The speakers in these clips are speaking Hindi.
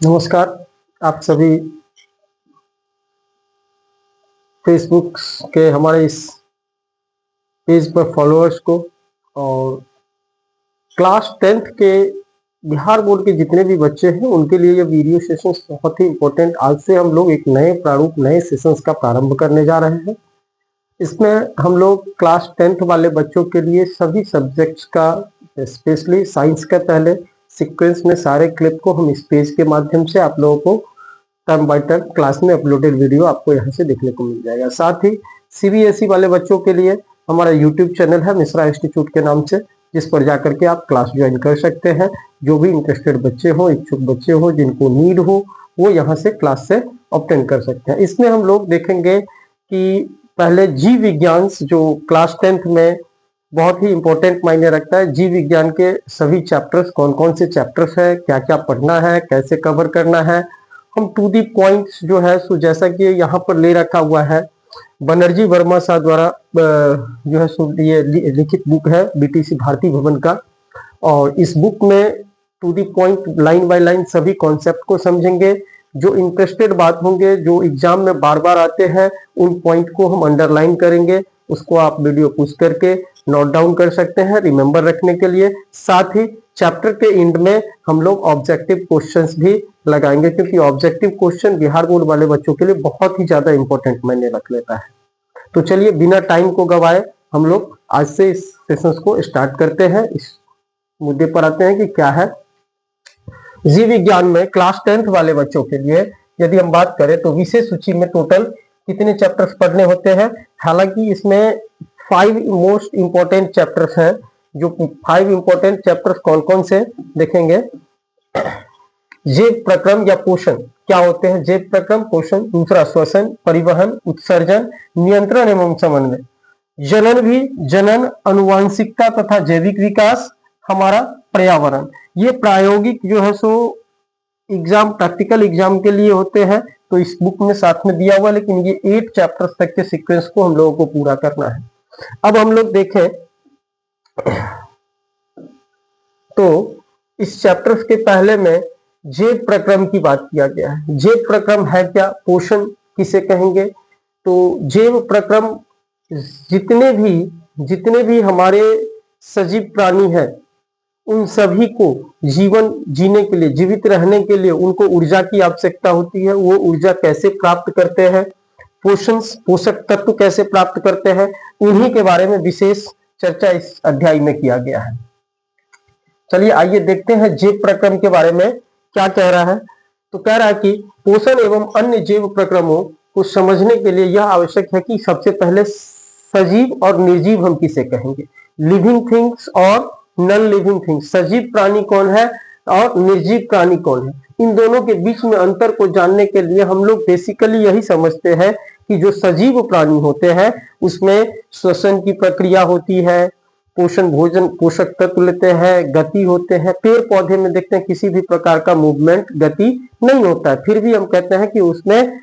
नमस्कार। आप सभी फेसबुक के हमारे इस पेज पर फॉलोअर्स को और क्लास 10th के बिहार बोर्ड के जितने भी बच्चे हैं उनके लिए ये वीडियो सेशंस बहुत ही इम्पोर्टेंट। आज से हम लोग एक नए प्रारूप नए सेशंस का प्रारंभ करने जा रहे हैं। इसमें हम लोग क्लास 10th वाले बच्चों के लिए सभी सब्जेक्ट्स का, स्पेशली साइंस का पहले सीक्वेंस में सारे क्लिप को हम इस पेज के माध्यम से आप लोगों को टर्म बाय टर्म क्लास में अपलोडेड वीडियो आपको यहाँ से देखने को मिल जाएगा। साथ ही सीबीएसई वाले बच्चों के लिए हमारा यूट्यूब चैनल है मिश्रा इंस्टीट्यूट के नाम से, जिस पर जाकर के आप क्लास ज्वाइन कर सकते हैं। जो भी इंटरेस्टेड बच्चे हो, इच्छुक बच्चे हो, जिनको नीड हो, वो यहाँ से क्लास से ऑब्टेन कर सकते हैं। इसमें हम लोग देखेंगे कि पहले जीव विज्ञान जो क्लास 10th में बहुत ही इंपॉर्टेंट मायने रखता है, जीव विज्ञान के सभी चैप्टर्स कौन कौन से चैप्टर्स है, क्या क्या पढ़ना है, कैसे कवर करना है, हम टू दी पॉइंट्स जो है सो जैसा कि यहाँ पर ले रखा हुआ है बनर्जी वर्मा साहब द्वारा जो है सो ये लिखित बुक है बीटीसी भारती भवन का। और इस बुक में to the point line by line सभी कॉन्सेप्ट को समझेंगे। जो इंटरेस्टेड बात होंगे, जो एग्जाम में बार बार आते हैं, उन पॉइंट को हम अंडरलाइन करेंगे। उसको आप वीडियो पुश करके नोट डाउन कर सकते हैं रिमेंबर रखने के लिए। साथ ही चैप्टर के एंड में हम लोग ऑब्जेक्टिव क्वेश्चंस भी लगाएंगे, क्योंकि ऑब्जेक्टिव क्वेश्चन बिहार बोर्ड वाले बच्चों के लिए बहुत ही ज्यादा इंपॉर्टेंट मायने रख लेता है। तो चलिए बिना टाइम को गवाए हम लोग आज से इस सेशंस को स्टार्ट करते हैं। इस मुद्दे पर आते हैं कि क्या है जीव विज्ञान में क्लास 10th वाले बच्चों के लिए। यदि हम बात करें तो विशेष सूची में टोटल कितने चैप्टर्स पढ़ने होते हैं। हालांकि इसमें 5 मोस्ट इंपॉर्टेंट चैप्टर्स हैं। जो 5 इंपॉर्टेंट चैप्टर्स कौन कौन से देखेंगे। जैव प्रक्रम या पोषण क्या होते हैं, जैव प्रक्रम पोषण। दूसरा श्वसन, परिवहन, उत्सर्जन, नियंत्रण एवं समन्वय। जनन भी, जनन, अनुवांशिकता तथा जैविक विकास, हमारा पर्यावरण। ये प्रायोगिक जो है सो एग्जाम, प्रैक्टिकल एग्जाम के लिए होते हैं। तो इस बुक में साथ में दिया हुआ, लेकिन ये 8 चैप्टर्स तक के सीक्वेंस को हम लोगों को पूरा करना है। अब हम लोग देखें तो इस चैप्टर के पहले में जैव प्रक्रम की बात किया गया है। जैव प्रक्रम है क्या, पोषण किसे कहेंगे। तो जैव प्रक्रम जितने भी हमारे सजीव प्राणी हैं उन सभी को जीवन जीने के लिए, जीवित रहने के लिए उनको ऊर्जा की आवश्यकता होती है। वो ऊर्जा कैसे प्राप्त करते हैं, पोषक तत्व कैसे प्राप्त करते हैं, उन्हीं के बारे में विशेष चर्चा इस अध्याय में किया गया है। चलिए आइए देखते हैं जैव प्रक्रम के बारे में क्या कह रहा है। तो कह रहा है कि पोषण एवं अन्य जैव प्रक्रमों को समझने के लिए यह आवश्यक है कि सबसे पहले सजीव और निर्जीव हम किसे कहेंगे, लिविंग थिंग्स और नॉन लिविंग थिंग्स। सजीव प्राणी कौन है और निर्जीव प्राणी कौन है, इन दोनों के बीच में अंतर को जानने के लिए हम लोग बेसिकली यही समझते हैं कि जो सजीव प्राणी होते हैं उसमें श्वसन की प्रक्रिया होती है, पोषण भोजन पोषक तत्व लेते हैं, गति होते हैं। पेड़ पौधे में देखते हैं किसी भी प्रकार का मूवमेंट, गति नहीं होता है, फिर भी हम कहते हैं कि उसमें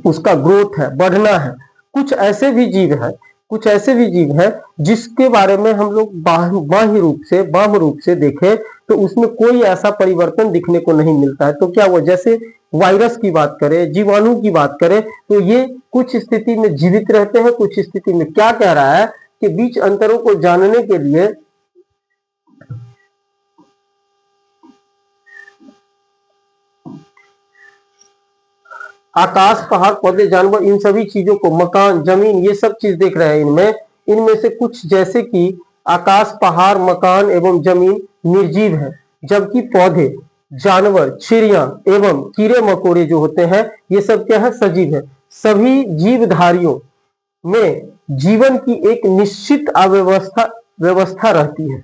उसका ग्रोथ है, बढ़ना है। कुछ ऐसे भी जीव हैं जिसके बारे में हम लोग बाह्य रूप से देखें तो उसमें कोई ऐसा परिवर्तन दिखने को नहीं मिलता है। तो क्या वो, जैसे वायरस की बात करें, जीवाणु की बात करें, तो ये कुछ स्थिति में जीवित रहते हैं, कुछ स्थिति में। क्या कह रहा है के बीच अंतरों को जानने के लिए आकाश, पहाड़, पौधे, जानवर, इन सभी चीजों को, मकान, जमीन, ये सब चीज देख रहे हैं। इनमें से कुछ जैसे कि आकाश, पहाड़, मकान एवं जमीन निर्जीव है, जबकि पौधे, जानवर, चिड़िया एवं कीड़े मकोड़े जो होते हैं ये सब क्या है, सजीव है। सभी जीवधारियों में जीवन की एक निश्चित व्यवस्था रहती है।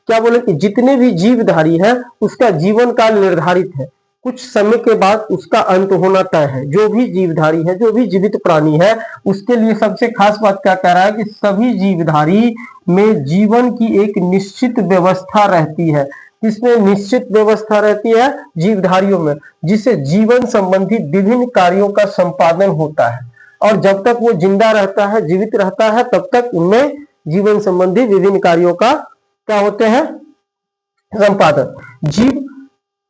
क्या बोले कि जितने भी जीवधारी है उसका जीवन काल निर्धारित है, कुछ समय के बाद उसका अंत होना तय है। जो भी जीवधारी है, जो भी जीवित प्राणी है, उसके लिए सबसे खास बात क्या कह रहा है कि सभी जीवधारी में जीवन की एक निश्चित व्यवस्था रहती है। इसमें निश्चित व्यवस्था रहती है जीवधारियों में, जिससे जीवन संबंधी विभिन्न कार्यों का संपादन होता है। और जब तक वो जिंदा रहता है, जीवित रहता है, तब तक उनमें जीवन संबंधी विभिन्न कार्यों का क्या होते हैं, संपादन। जीव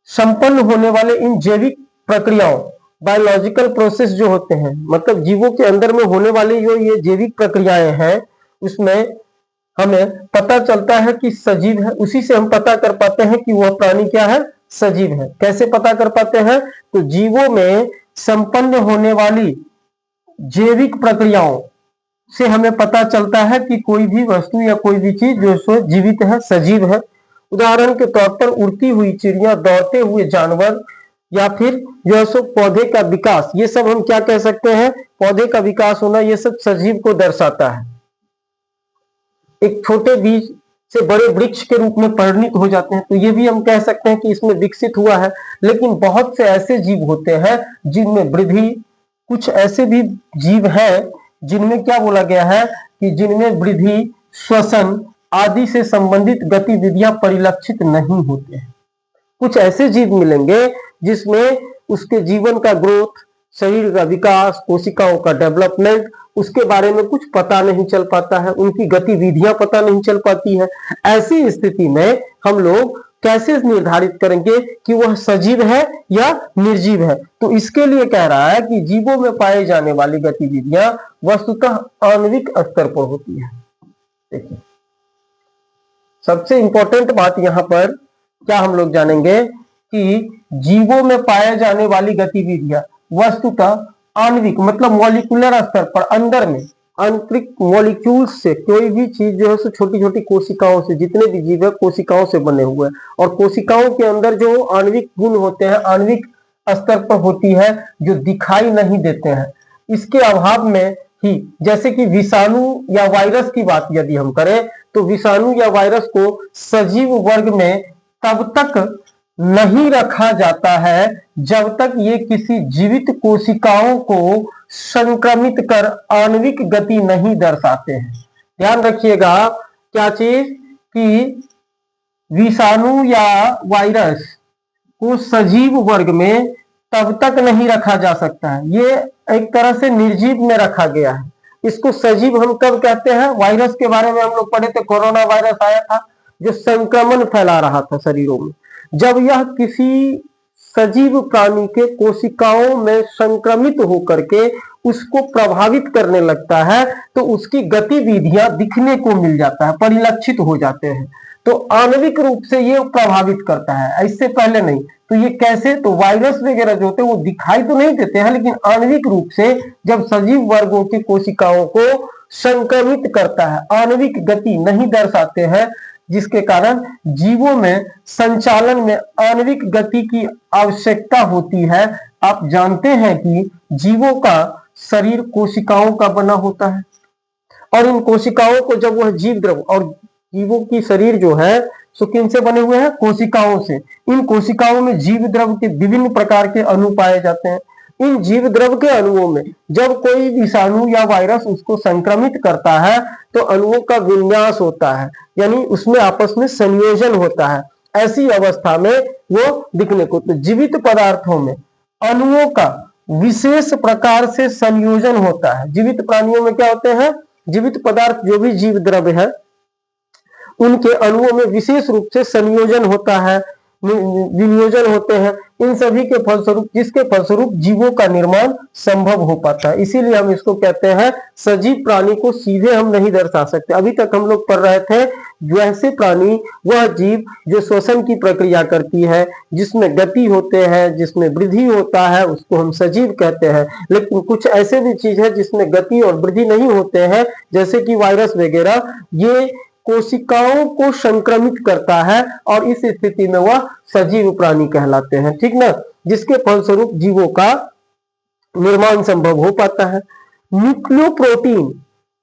संपन्न होने वाले इन जैविक प्रक्रियाओं, बायोलॉजिकल प्रोसेस जो होते हैं, मतलब जीवों के अंदर में होने वाली जो ये जैविक प्रक्रियाएं हैं, उसमें हमें पता चलता है कि सजीव है। उसी से हम पता कर पाते हैं कि वह प्राणी क्या है, सजीव है। कैसे पता कर पाते हैं? तो जीवों में संपन्न होने वाली जैविक प्रक्रियाओं से हमें पता चलता है कि कोई भी वस्तु या कोई भी चीज जो सो जीवित है, सजीव है। उदाहरण के तौर पर उड़ती हुई चिड़िया, दौड़ते हुए जानवर, या फिर जो सो पौधे का विकास, ये सब हम क्या कह सकते हैं? पौधे का विकास होना, ये सब सजीव को दर्शाता है। एक छोटे बीज से बड़े वृक्ष के रूप में परिणित हो जाते हैं, तो ये भी हम कह सकते हैं कि इसमें विकसित हुआ है। लेकिन बहुत से ऐसे जीव होते हैं जिनमें वृद्धि, कुछ ऐसे भी जीव हैं जिनमें क्या बोला गया है कि जिनमें वृद्धि, श्वसन आदि से संबंधित गतिविधियां परिलक्षित नहीं होते हैं। कुछ ऐसे जीव मिलेंगे जिसमें उसके जीवन का ग्रोथ, शरीर का विकास, कोशिकाओं का डेवलपमेंट, उसके बारे में कुछ पता नहीं चल पाता है, उनकी गतिविधियां पता नहीं चल पाती है। ऐसी स्थिति में हम लोग कैसे निर्धारित करेंगे कि वह सजीव है या निर्जीव है? तो इसके लिए कह रहा है कि जीवों में पाए जाने वाली गतिविधियां वस्तुतः आणविक स्तर पर होती है। देखिए, सबसे इंपॉर्टेंट बात यहां पर क्या हम लोग जानेंगे कि जीवों में पाए जाने वाली गतिविधियां वस्तुतः आणविक, मतलब मॉलिक्यूलर स्तर पर, अंदर में आंतरिक मॉलिक्यूल्स से, कोई भी चीज जो है छोटी छोटी कोशिकाओं से, जितने भी जीव है कोशिकाओं से बने हुए हैं, और कोशिकाओं के अंदर जो आणविक गुण होते हैं आणविक स्तर पर होती है, जो दिखाई नहीं देते हैं। इसके अभाव में ही, जैसे कि विषाणु या वायरस की बात यदि हम करें, तो विषाणु या वायरस को सजीव वर्ग में तब तक नहीं रखा जाता है जब तक ये किसी जीवित कोशिकाओं को संक्रमित कर आणविक गति नहीं दर्शाते हैं। ध्यान रखिएगा, क्या चीज? कि विषाणु या वायरस को सजीव वर्ग में तब तक नहीं रखा जा सकता है, ये एक तरह से निर्जीव में रखा गया है। इसको सजीव हम कब कहते हैं? वायरस के बारे में हम लोग पढ़े थे, कोरोना वायरस आया था जो संक्रमण फैला रहा था शरीरों में। जब यह किसी सजीव प्राणी के कोशिकाओं में संक्रमित होकर के उसको प्रभावित करने लगता है, तो उसकी गतिविधियां दिखने को मिल जाता है, परिलक्षित हो जाते हैं। तो आणविक रूप से ये प्रभावित करता है, इससे पहले नहीं। तो ये कैसे? तो वायरस वगैरह जो होते हैं वो दिखाई तो नहीं देते हैं, लेकिन आणविक रूप से जब सजीव वर्गों की कोशिकाओं को संक्रमित करता है, आणविक गति नहीं दर्शाते हैं, जिसके कारण जीवों में संचालन में आणविक गति की आवश्यकता होती है। आप जानते हैं कि जीवों का शरीर कोशिकाओं का बना होता है, और इन कोशिकाओं को जब वह जीव द्रव, और जीवों की शरीर जो है सो किन से बने हुए हैं? कोशिकाओं से। इन कोशिकाओं में जीव द्रव के विभिन्न प्रकार के अणु पाए जाते हैं। इन जीव द्रव के अणुओं में जब कोई विषाणु या वायरस उसको संक्रमित करता है, तो अणुओं का विन्यास होता है, यानी उसमें आपस में संयोजन होता है। ऐसी अवस्था में वो दिखने को, तो जीवित पदार्थों में अणुओं का विशेष प्रकार से संयोजन होता है। जीवित प्राणियों में क्या होते हैं? जीवित पदार्थ जो भी जीव द्रव्य है उनके अणुओं में विशेष रूप से संयोजन होता है, विनियोजन होते हैं, इन सभी के फलस्वरूप, जिसके फलस्वरूप जीवों का निर्माण संभव हो पाता है। इसीलिए हम इसको कहते हैं सजीव प्राणी को सीधे हम नहीं दर्शा सकते। अभी तक हम लोग पढ़ रहे थे वैसे प्राणी वह जीव जो श्वसन की प्रक्रिया करती है, जिसमें गति होते हैं, जिसमें वृद्धि होता है, उसको हम सजीव कहते हैं। लेकिन कुछ ऐसे भी चीज है जिसमें गति और वृद्धि नहीं होते हैं, जैसे कि वायरस वगैरह, ये कोशिकाओं को संक्रमित करता है, और इस स्थिति में वह सजीव प्राणी कहलाते हैं, ठीक ना, जिसके फलस्वरूप जीवों का निर्माण संभव हो पाता है। न्यूक्लियोप्रोटीन,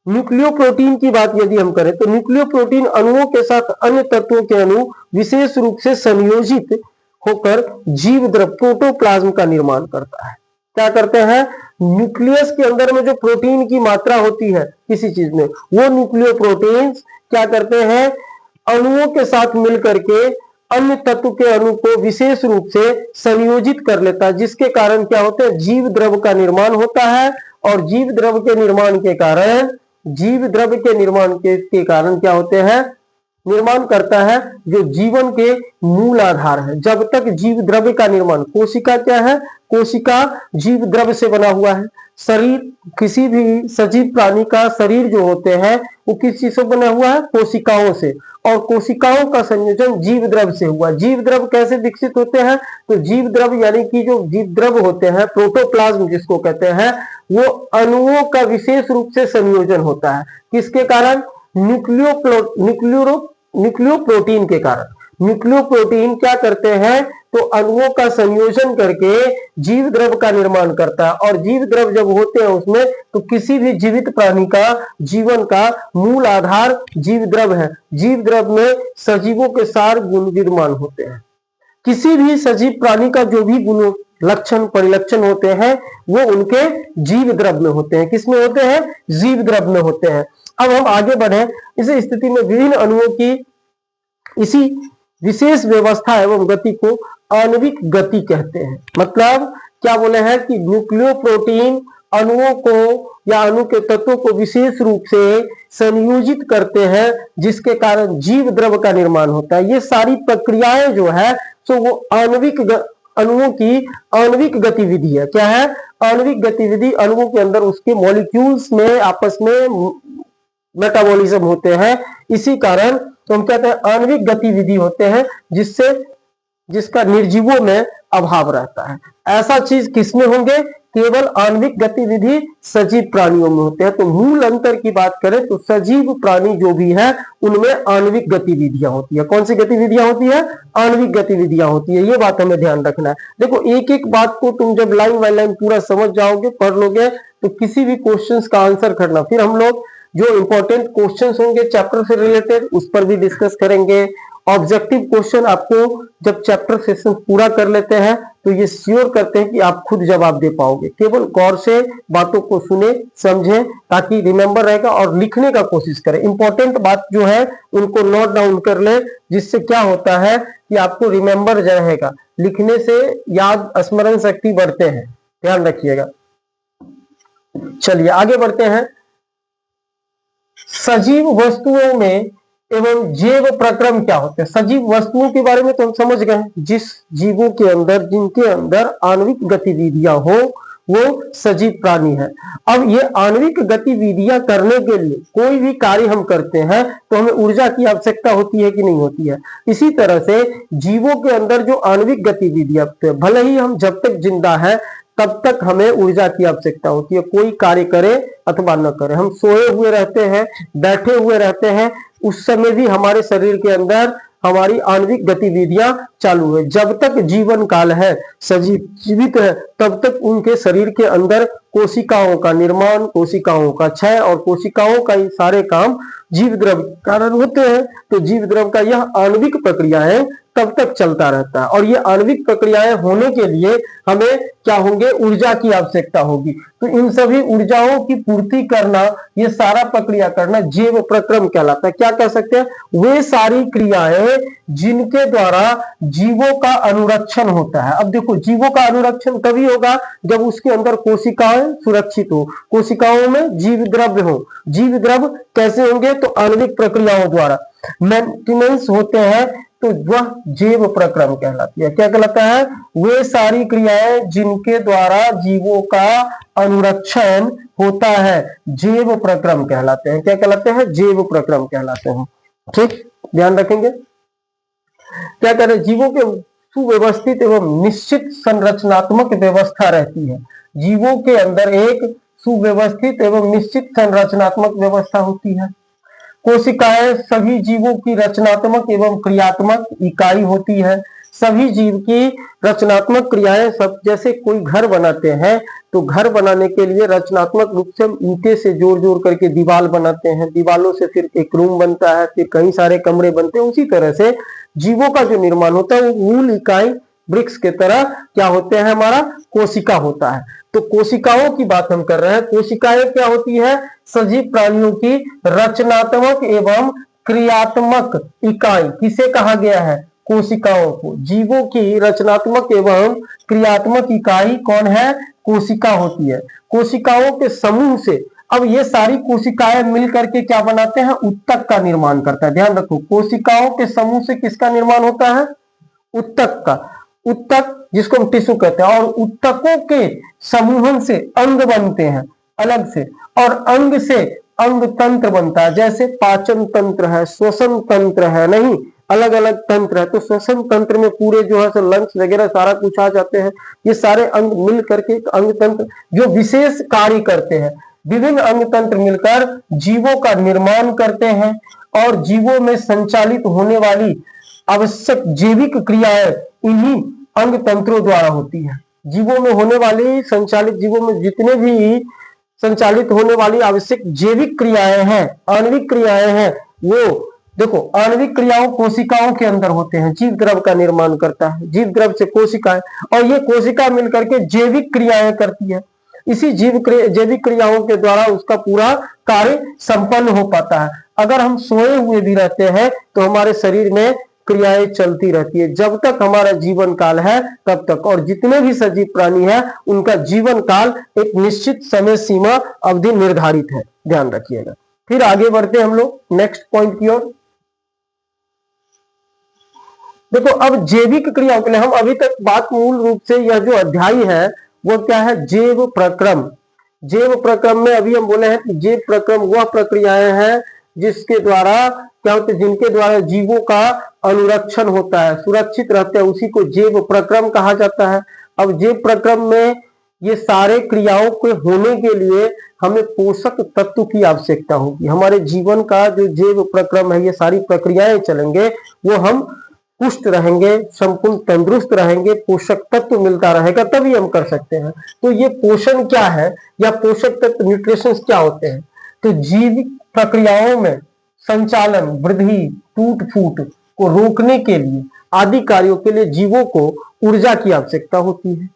न्यूक्लियोप्रोटीन की बात यदि हम करें, तो न्यूक्लियोप्रोटीन अणुओं के साथ अन्य तत्वों के अणु विशेष रूप से संयोजित होकर जीव द्रव प्रोटोप्लाज्म का निर्माण करता है। क्या करते हैं? न्यूक्लियस के अंदर में जो प्रोटीन की मात्रा होती है किसी चीज में, वो न्यूक्लियोप्रोटीन्स क्या करते हैं? अणुओं के साथ मिलकर के अन्य तत्व के अणु को विशेष रूप से संयोजित कर लेता है, जिसके कारण क्या होता है? जीव द्रव का निर्माण होता है। और जीव द्रव के निर्माण के कारण, जीव द्रव के निर्माण के कारण क्या होते हैं? निर्माण करता है, जो जीवन के मूल आधार है। जब तक जीव द्रव्य का निर्माण, कोशिका क्या है? कोशिका जीव द्रव्य से बना हुआ है। शरीर, किसी भी सजीव प्राणी का शरीर जो होते हैं वो किस चीज से बना हुआ है? कोशिकाओं से। और कोशिकाओं का संयोजन जीव द्रव्य से हुआ। जीव द्रव्य कैसे विकसित होते हैं? तो जीव द्रव्य यानी कि जो जीव द्रव्य होते हैं, प्रोटोप्लाज्म जिसको कहते हैं, वो अणुओं का विशेष रूप से संयोजन होता है। किसके कारण? न्यूक्लियोप्रोटीन के कारण। न्यूक्लियोप्रोटीन क्या करते हैं? तो अणुओं का संयोजन करके जीव द्रव्य का निर्माण करता है। और जीव द्रव्य जब होते हैं उसमें, तो किसी भी जीवित प्राणी का जीवन का मूल आधार जीव द्रव्य है। जीव द्रव्य में सजीवों के सार गुण विद्यमान होते हैं। किसी भी सजीव प्राणी का जो भी गुण लक्षण परिलक्षण होते हैं वो उनके जीव द्रव्य में होते हैं। किसमें होते हैं? जीव द्रव्य में होते हैं। अब हम आगे बढ़े। इस स्थिति में विभिन्न अणुओं की इसी विशेष व्यवस्था एवं गति को आणविक गति कहते हैं। मतलब क्या बोले हैं कि न्यूक्लियोप्रोटीन अणुओं को या अणु के तत्वों को विशेष रूप से संयोजित करते हैं, जिसके कारण जीव द्रव्य का निर्माण होता है। ये सारी प्रक्रियाएं जो है तो वो अणुओं की आणविक गतिविधि है। क्या है? आणविक गतिविधि। अणुओं के अंदर उसके मॉलिक्यूल्स में आपस में मेटाबॉलिज्म होते हैं। इसी कारण तो हम कहते हैं आणविक गतिविधि होते हैं, जिसका निर्जीवों में अभाव रहता है। ऐसा चीज किसमें होंगे? केवल आणविक गतिविधि सजीव प्राणियों में होते हैं। तो मूल अंतर की बात करें तो सजीव प्राणी जो भी है उनमें आणविक गतिविधियां होती है। कौन सी गतिविधियां होती है? आणविक गतिविधियां होती है। ये बात हमें ध्यान रखना है। देखो, एक एक बात को तुम जब लाइन बाय लाइन पूरा समझ जाओगे, पढ़ लोगे, तो किसी भी क्वेश्चन का आंसर करना, फिर हम लोग जो इंपॉर्टेंट क्वेश्चंस होंगे चैप्टर से रिलेटेड उस पर भी डिस्कस करेंगे। ऑब्जेक्टिव क्वेश्चन आपको जब चैप्टर सेशन पूरा कर लेते हैं तो ये श्योर करते हैं कि आप खुद जवाब दे पाओगे। केवल गौर से बातों को सुने, समझें, ताकि रिमेंबर रहेगा, और लिखने का कोशिश करें। इंपॉर्टेंट बात जो है उनको नोट डाउन कर ले, जिससे क्या होता है कि आपको रिमेंबर रहेगा। लिखने से याद स्मरण शक्ति बढ़ते हैं, ध्यान रखिएगा। चलिए आगे बढ़ते हैं। सजीव वस्तुओं में एवं जैव प्रक्रम क्या होते हैं? सजीव वस्तुओं के बारे में तो हम समझ गए, जिस जीवों के अंदर, जिनके अंदर आणविक गतिविधियां हो वो सजीव प्राणी है। अब ये आणविक गतिविधियां करने के लिए कोई भी कार्य हम करते हैं तो हमें ऊर्जा की आवश्यकता होती है कि नहीं होती है? इसी तरह से जीवों के अंदर जो आणविक गतिविधियां, भले ही हम जब तक जिंदा है तब तक हमें ऊर्जा की आवश्यकता होती है, कोई कार्य करे अथवा न करे। हम सोए हुए रहते हैं, बैठे हुए रहते हैं, उस समय भी हमारे शरीर के अंदर हमारी आणविक गतिविधियां चालू है। जब तक जीवन काल है, सजीव जीवित है, तब तक उनके शरीर के अंदर कोशिकाओं का निर्माण, कोशिकाओं का क्षय और कोशिकाओं का ये सारे काम जीव द्रव्य के कारण होते हैं। तो जीव द्रव्य का यह आणविक प्रक्रियाएं तब तक चलता रहता है। और ये आणविक प्रक्रियाएं होने के लिए हमें क्या होंगे? ऊर्जा की आवश्यकता होगी। तो इन सभी ऊर्जाओं की पूर्ति करना, ये सारा प्रक्रिया करना जैव प्रक्रम कहलाता है। क्या कह सकते हैं? वे सारी क्रियाएं जिनके द्वारा जीवों का अनुरक्षण होता है। अब देखो, जीवों का अनुरक्षण तभी होगा जब उसके अंदर कोशिकाएं सुरक्षित हो, कोशिकाओं में जीव द्रव्य हो। जीव द्रव्य कैसे होंगे? तो आणविक प्रक्रियाओं द्वारा मेंटेनेंस होते हैं, तो वह जैव प्रक्रम कहलाती है। क्या कहलाता है? वे सारी क्रियाएं जिनके द्वारा जीवों का अनुरक्षण होता है, जैव प्रक्रम कहलाते हैं। क्या कहलाते हैं? जैव प्रक्रम कहलाते हैं। ठीक, ध्यान रखेंगे। क्या करें? जीवों के सुव्यवस्थित एवं निश्चित संरचनात्मक व्यवस्था रहती है। जीवों के अंदर एक सुव्यवस्थित एवं निश्चित संरचनात्मक व्यवस्था होती है। कोशिकाएं सभी जीवों की रचनात्मक एवं क्रियात्मक इकाई होती है। सभी जीव की रचनात्मक क्रियाएं, सब जैसे कोई घर बनाते हैं तो घर बनाने के लिए रचनात्मक रूप से ईंटे से जोड़ जोड़ करके दीवार बनाते हैं, दीवारों से फिर एक रूम बनता है, फिर कई सारे कमरे बनते हैं। उसी तरह से जीवों का जो निर्माण होता है वो मूल इकाई वृक्ष के तरह क्या होते हैं? हमारा कोशिका होता है। तो कोशिकाओं की बात हम कर रहे हैं। कोशिकाएं क्या होती है? सजीव प्राणियों की रचनात्मक एवं क्रियात्मक इकाई। किसे कहा गया है? कोशिकाओं को। जीवों की रचनात्मक एवं क्रियात्मक इकाई कौन है? कोशिका होती है। कोशिकाओं के समूह से अब ये सारी कोशिकाएं मिलकर के क्या बनाते हैं, उत्तक का निर्माण करता है। ध्यान रखो, कोशिकाओं के समूह से किसका निर्माण होता है, उत्तक का। उत्तक जिसको हम टिश्यू कहते हैं, और उत्तकों के समूहन से अंग बनते हैं अलग से, और अंग से अंग तंत्र बनता है, जैसे पाचन तंत्र है, श्वसन तंत्र है, नहीं अलग अलग तंत्र है। तो श्वसन तंत्र में पूरे जो है लंग्स वगैरह सारा कुछ आ जाते हैं। ये सारे अंग मिल करके एक अंग तंत्र जो विशेष कार्य करते हैं। विभिन्न अंग तंत्र मिलकर जीवों का निर्माण करते हैं, और जीवों में संचालित होने वाली आवश्यक जैविक क्रियाएं इन्हीं अंग तंत्रों द्वारा होती है। जीवों में होने वाली संचालित, जीवों में जितने भी संचालित होने वाली आवश्यक जैविक क्रियाएं हैं, आणविक क्रियाएं हैं, वो देखो आणविक क्रियाओं कोशिकाओं के अंदर होते हैं। जीव द्रव का निर्माण करता है, जीव द्रव से कोशिकाएं, और ये कोशिका मिलकर के जैविक क्रियाएं करती है। इसी जैविक क्रियाओं के द्वारा उसका पूरा कार्य संपन्न हो पाता है। अगर हम सोए हुए भी रहते हैं तो हमारे शरीर में क्रियाएं चलती रहती है जब तक हमारा जीवन काल है तब तक। और जितने भी सजीव प्राणी हैं उनका जीवन काल एक निश्चित समय सीमा अवधि निर्धारित है, ध्यान रखिएगा। फिर आगे बढ़ते हम लोग नेक्स्ट पॉइंट की ओर। देखो, अब जैविक क्रियाओं के लिए हम अभी तक बात मूल रूप से यह जो अध्याय है वो क्या है, जैव प्रक्रम। जैव प्रक्रम में अभी हम बोले हैं कि जैव प्रक्रम वह प्रक्रियाएं हैं जिसके द्वारा क्या होते, जिनके द्वारा जीवों का अनुरक्षण होता है, सुरक्षित रहते हैं, उसी को जैव प्रक्रम कहा जाता है। अब जैव प्रक्रम में ये सारे क्रियाओं के होने के लिए हमें पोषक तत्व की आवश्यकता होगी। हमारे जीवन का जो जैव प्रक्रम है, ये सारी प्रक्रियाएं चलेंगे, वो हम पुष्ट रहेंगे, संपूर्ण तंदुरुस्त रहेंगे, पोषक तत्व मिलता रहेगा, तभी हम कर सकते हैं। तो ये पोषण क्या है या पोषक तत्व न्यूट्रिशंस क्या होते हैं, तो जीविक प्रक्रियाओं में संचालन, वृद्धि, टूट फूट को रोकने के लिए आदि कार्यों के लिए जीवों को ऊर्जा की आवश्यकता होती है।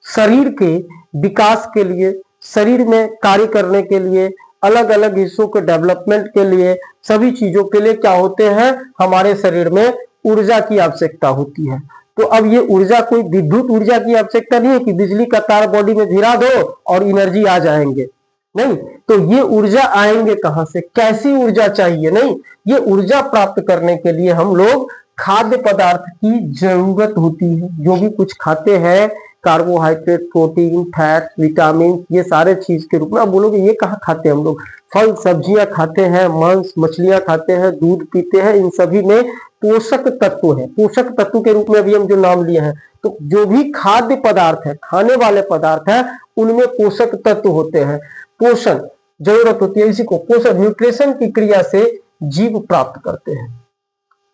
शरीर के विकास के लिए, शरीर में कार्य करने के लिए, अलग अलग हिस्सों के डेवलपमेंट के लिए, सभी चीजों के लिए क्या होते हैं, हमारे शरीर में ऊर्जा की आवश्यकता होती है। तो अब ये ऊर्जा कोई विद्युत ऊर्जा की आवश्यकता नहीं है कि बिजली का तार बॉडी में भिरा दो और एनर्जी आ जाएंगे, नहीं। तो ये ऊर्जा आएंगे कहां से, कैसी ऊर्जा चाहिए, नहीं, ये ऊर्जा प्राप्त करने के लिए हम लोग खाद्य पदार्थ की जरूरत होती है। जो भी कुछ खाते हैं, कार्बोहाइड्रेट, प्रोटीन, फैट, विटामिन, ये सारे चीज के रूप में। अब बोलोगे ये कहाँ खाते हैं हम लोग, फल सब्जियां खाते हैं, मांस मछलियां खाते हैं, दूध पीते हैं, इन सभी में पोषक तत्व है। पोषक तत्व के रूप में अभी हम जो नाम लिए हैं, तो जो भी खाद्य पदार्थ है, खाने वाले पदार्थ है, उनमें पोषक तत्व होते हैं। पोषण जरूरत होती है, इसी को पोषण न्यूट्रिशन की क्रिया से जीव प्राप्त करते हैं।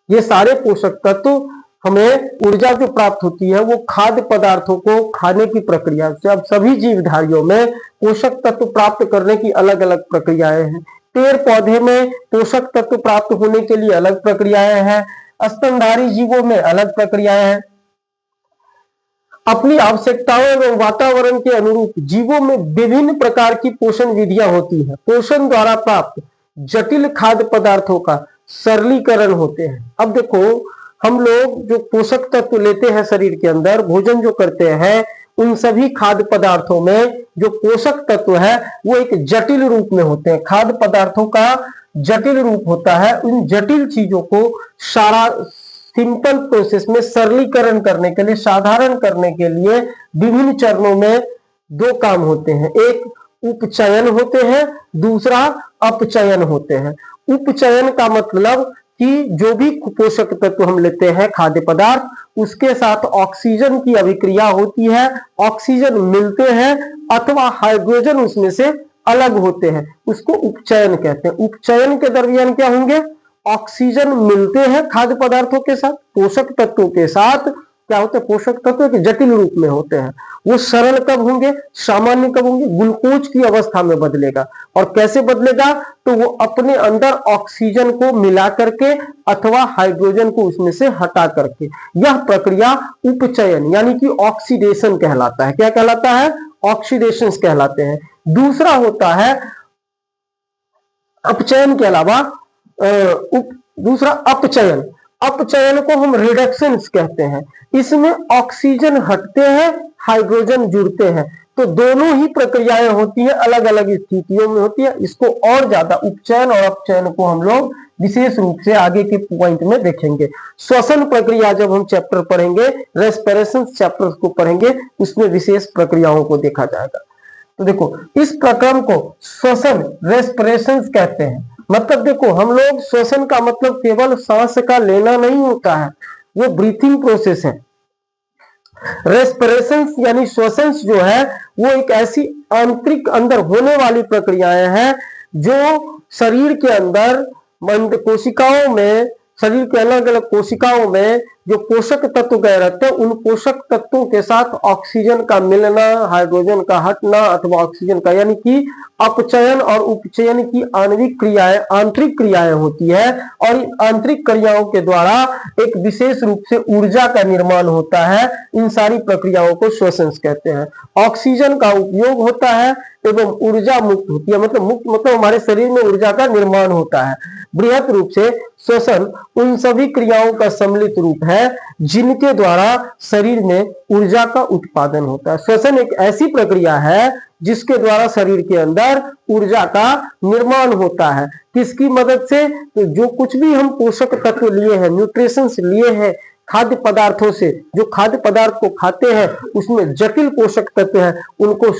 ये सारे पोषक तत्व हमें ऊर्जा जो प्राप्त होती है वो खाद्य पदार्थों को खाने की प्रक्रिया से। अब सभी जीवधारियों में पोषक तत्व प्राप्त करने की अलग अलग प्रक्रियाएं हैं। पेड़ पौधे में पोषक तत्व प्राप्त होने के लिए अलग प्रक्रियाएं हैं, स्तनधारी जीवों में अलग प्रक्रियाएं हैं। अपनी आवश्यकताओं एवं वातावरण के अनुरूप जीवों में विभिन्न प्रकार की पोषण विधियां होती है। पोषण द्वारा प्राप्त जटिल खाद्य पदार्थों का सरलीकरण होते हैं। अब देखो, हम लोग जो पोषक तत्व लेते हैं शरीर के अंदर, भोजन जो करते हैं, उन सभी खाद्य पदार्थों में जो पोषक तत्व है वो एक जटिल रूप में होते हैं। खाद्य पदार्थों का जटिल रूप होता है। उन जटिल चीजों को सारा सिंपल प्रोसेस में सरलीकरण करने के लिए, साधारण करने के लिए विभिन्न चरणों में दो काम होते हैं। एक उपचयन होते हैं, दूसरा अपचयन होते हैं। उपचयन का मतलब कि जो भी पोषक तत्व हम लेते हैं खाद्य पदार्थ, उसके साथ ऑक्सीजन की अभिक्रिया होती है, ऑक्सीजन मिलते हैं अथवा हाइड्रोजन उसमें से अलग होते हैं, उसको उपचयन कहते हैं। उपचयन के दरमियान क्या होंगे, ऑक्सीजन मिलते हैं खाद्य पदार्थों के साथ, पोषक तत्वों के साथ क्या होते हैं, पोषक तत्व के जटिल रूप में होते हैं। वो सरल कब होंगे, सामान्य कब होंगे, ग्लूकोज की अवस्था में बदलेगा। और कैसे बदलेगा, तो वो अपने अंदर ऑक्सीजन को मिला करके अथवा हाइड्रोजन को उसमें से हटा करके, यह प्रक्रिया उपचयन यानी कि ऑक्सीडेशन कहलाता है। क्या कहलाता है, ऑक्सीडेशन कहलाते हैं। दूसरा होता है अपचयन के अलावा दूसरा अपचयन। अपचयन को हम रिडक्शन कहते हैं। इसमें ऑक्सीजन हटते हैं, हाइड्रोजन जुड़ते हैं। तो दोनों ही प्रक्रियाएं होती है, अलग अलग स्थितियों में होती है। इसको और ज्यादा उपचयन और अपचयन को हम लोग विशेष रूप से आगे के पॉइंट में देखेंगे। श्वसन प्रक्रिया जब हम चैप्टर पढ़ेंगे, रेस्पिरेशन चैप्टर को पढ़ेंगे, उसमें विशेष प्रक्रियाओं को देखा जाएगा। तो देखो, इस प्रक्रम को श्वसन रेस्पिरेशन कहते हैं। मतलब देखो, हम लोग श्वसन का मतलब केवल सांस का लेना नहीं होता है, वो ब्रीथिंग प्रोसेस है। रेस्पिरेशन यानी श्वसन जो है वो एक ऐसी आंतरिक अंदर होने वाली प्रक्रियाएं हैं जो शरीर के अंदर कोशिकाओं में, शरीर के अलग अलग कोशिकाओं में जो पोषक तत्व गए रहते हैं, उन पोषक तत्वों के साथ ऑक्सीजन का मिलना, हाइड्रोजन का हटना अथवा ऑक्सीजन का, यानी कि अपचयन और उपचयन की आणविक क्रियाएं, आंतरिक क्रियाएं होती है। और इन आंतरिक क्रियाओं के द्वारा एक विशेष रूप से ऊर्जा का निर्माण होता है। इन सारी प्रक्रियाओं को श्वसन कहते हैं। ऑक्सीजन का उपयोग होता है एवं ऊर्जा मुक्त होती है। मतलब मुक्त मतलब हमारे शरीर में ऊर्जा का निर्माण होता है। बृहत रूप से श्वसन उन सभी क्रियाओं का सम्मिलित रूप है जिनके द्वारा शरीर में ऊर्जा का उत्पादन होता है। श्वसन एक ऐसी प्रक्रिया है जिसके द्वारा शरीर के अंदर ऊर्जा का निर्माण होता है। किसकी मदद से? तो जो कुछ भी हम पोषक तत्व लिए हैं, न्यूट्रिशंस लिए हैं खाद्य पदार्थों से, जो खाद्य पदार्थ को खाते हैं उसमें जटिल पोषक तत्व हैं, उनको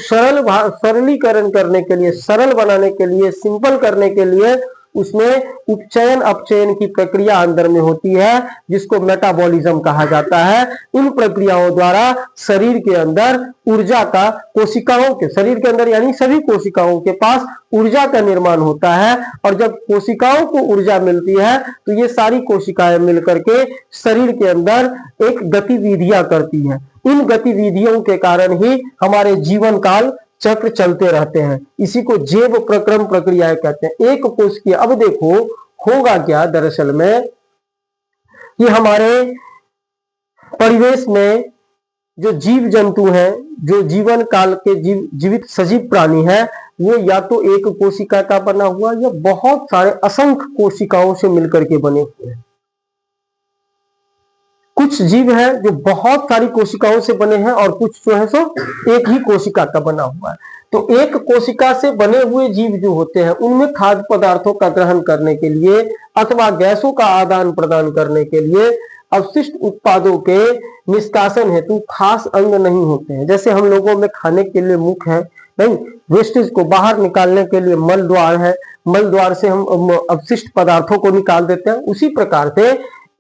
सरलीकरण करने के लिए, सरल बनाने के लिए, सिंपल करने के लिए उसमें उपचयन अपचयन की प्रक्रिया अंदर में होती है, जिसको मेटाबॉलिज्म कहा जाता है। इन प्रक्रियाओं द्वारा शरीर के अंदर ऊर्जा का, कोशिकाओं के, शरीर के अंदर यानी सभी कोशिकाओं के पास ऊर्जा का निर्माण होता है। और जब कोशिकाओं को ऊर्जा मिलती है तो ये सारी कोशिकाएं मिलकर के शरीर के अंदर एक गतिविधियां करती हैं। इन गतिविधियों के कारण ही हमारे जीवन काल चक्र चलते रहते हैं। इसी को जैव प्रक्रम प्रक्रियाएं कहते हैं। एक कोशिकीय, अब देखो होगा क्या दरअसल में कि हमारे परिवेश में जो जीव जंतु हैं, जो जीवन काल के जीवित सजीव प्राणी हैं, वो या तो एक कोशिका का बना हुआ या बहुत सारे असंख्य कोशिकाओं से मिलकर के बने हुए हैं। कुछ जीव हैं जो बहुत सारी कोशिकाओं से बने हैं और कुछ जो है सो एक ही कोशिका का बना हुआ है। तो एक कोशिका से बने हुए जीव जो होते हैं उनमें खाद्य पदार्थों का ग्रहण करने के लिए अथवा गैसों का आदान प्रदान करने के लिए अवशिष्ट उत्पादों के निष्कासन हेतु खास अंग नहीं होते हैं। जैसे हम लोगों में खाने के लिए मुख है, नहीं, वेस्टेज को बाहर निकालने के लिए मल द्वार है, मल द्वार से हम अवशिष्ट पदार्थों को निकाल देते हैं। उसी प्रकार से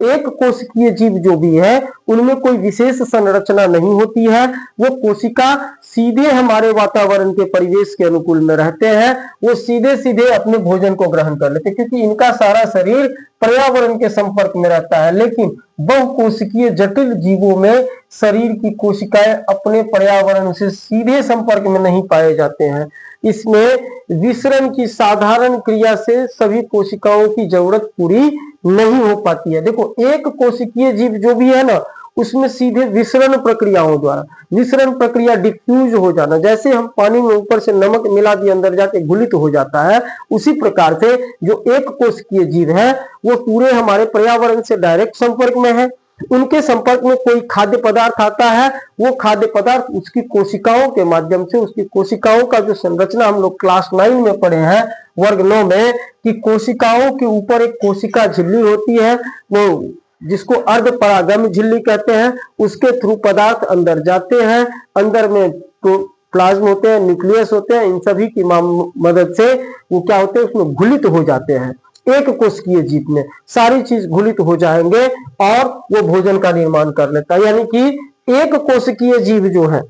एक कोशिकीय जीव जो भी है उनमें कोई विशेष संरचना नहीं होती है। वो कोशिका सीधे हमारे वातावरण के परिवेश के अनुकूल में रहते हैं, वो सीधे सीधे अपने भोजन को ग्रहण कर लेते हैं क्योंकि इनका सारा शरीर पर्यावरण के संपर्क में रहता है। लेकिन बहुकोशिकीय जटिल जीवों में शरीर की कोशिकाएं अपने पर्यावरण से सीधे संपर्क में नहीं पाए जाते हैं। इसमें विसरण की साधारण क्रिया से सभी कोशिकाओं की जरूरत पूरी नहीं हो पाती है। देखो, एक कोशिकीय जीव जो भी है ना, उसमें सीधे विसरण प्रक्रियाओं द्वारा, विसरण प्रक्रिया डिफ्यूज हो जाना, जैसे हम पानी में ऊपर से नमक मिला दिए अंदर जाके घुलित हो जाता है, उसी प्रकार से जो एक कोशिकीय जीव है वो पूरे हमारे पर्यावरण से डायरेक्ट संपर्क में है। उनके संपर्क में कोई खाद्य पदार्थ आता है, वो खाद्य पदार्थ उसकी कोशिकाओं के माध्यम से, उसकी कोशिकाओं का जो संरचना हम लोग क्लास 9 में पढ़े हैं, वर्ग 9 में, कि कोशिकाओं के ऊपर एक कोशिका झिल्ली होती है, वो जिसको अर्ध परागम झिल्ली कहते हैं, उसके थ्रू पदार्थ अंदर जाते हैं, अंदर में प्लाज्म होते हैं, न्यूक्लियस होते हैं, इन सभी की मदद से वो क्या होते हैं, उसमें घुलित हो जाते हैं। एक कोशिकीय जीव में सारी चीज घुलित हो जाएंगे और वो भोजन का निर्माण कर लेता है। यानी कि एक कोशिकीय जीव जो है,